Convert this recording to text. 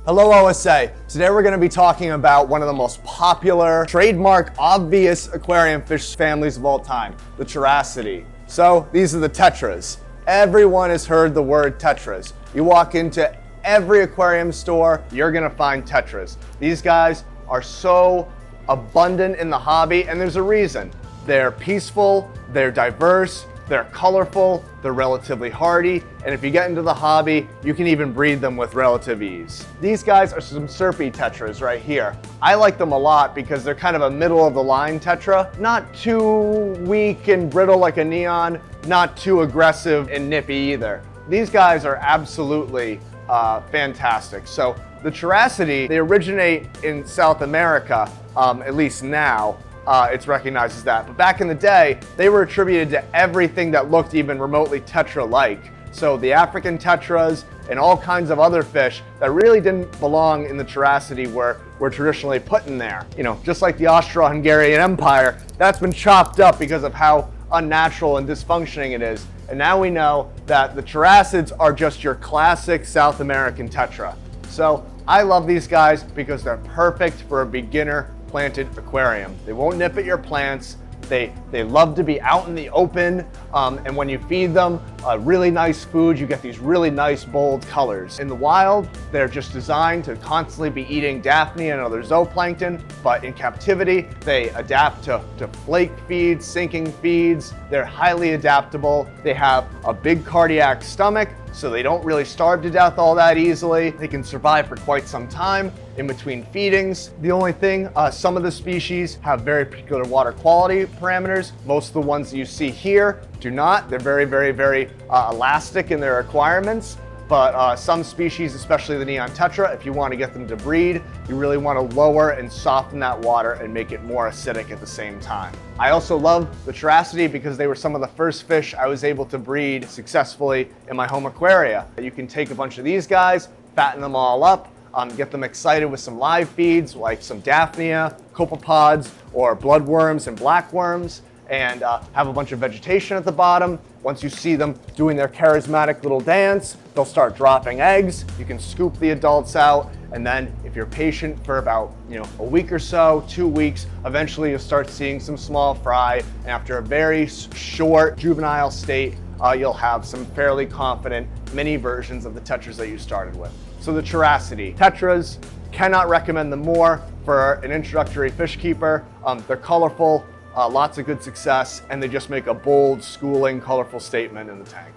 Hello OSA. Today we're going to be talking about one of the most popular, trademark, obvious aquarium fish families of all time, the Terracity. So these are the Tetras. Everyone has heard the word Tetras. You walk into every aquarium store, you're going to find Tetras. These guys are so abundant in the hobby, and there's a reason. They're peaceful, they're diverse, they're colorful, they're relatively hardy, and if you get into the hobby, you can even breed them with relative ease. These guys are some Serpy Tetras right here. I like them a lot because they're kind of a middle of the line Tetra. Not too weak and brittle like a neon, not too aggressive and nippy either. These guys are absolutely fantastic. So the Terracity, they originate in South America, at least now. It's recognized as that. But back in the day, they were attributed to everything that looked even remotely Tetra-like. So the African Tetras and all kinds of other fish that really didn't belong in the Terracity were traditionally put in there. You know, just like the Austro-Hungarian Empire, that's been chopped up because of how unnatural and dysfunctioning it is. And now we know that the Terracids are just your classic South American Tetra. So I love these guys because they're perfect for a beginner planted aquarium. They won't nip at your plants. They love to be out in the open, and when you feed them really nice food, you get these really nice bold colors. In the wild, they're just designed to constantly be eating Daphnia and other zooplankton, but in captivity, they adapt to flake feeds, sinking feeds. They're highly adaptable. They have a big cardiac stomach, so they don't really starve to death all that easily. They can survive for quite some time in between feedings. The only thing, some of the species have very particular water quality parameters. Most of the ones that you see here do not. They're very elastic in their requirements. But some species, especially the neon tetra, if you want to get them to breed, you really want to lower and soften that water and make it more acidic at the same time. I also love the Terracity because they were some of the first fish I was able to breed successfully in my home aquaria. You can take a bunch of these guys, fatten them all up, get them excited with some live feeds like some Daphnia, copepods, or bloodworms and blackworms, and have a bunch of vegetation at the bottom. Once you see them doing their charismatic little dance, they'll start dropping eggs. You can scoop the adults out, and then if you're patient for about a week or so, 2 weeks, eventually you'll start seeing some small fry, and after a very short juvenile state, you'll have some fairly confident mini versions of the Tetras that you started with. So the Terracity. Tetras, cannot recommend them more for an introductory fish keeper. They're colorful, lots of good success, and they just make a bold, schooling, colorful statement in the tank.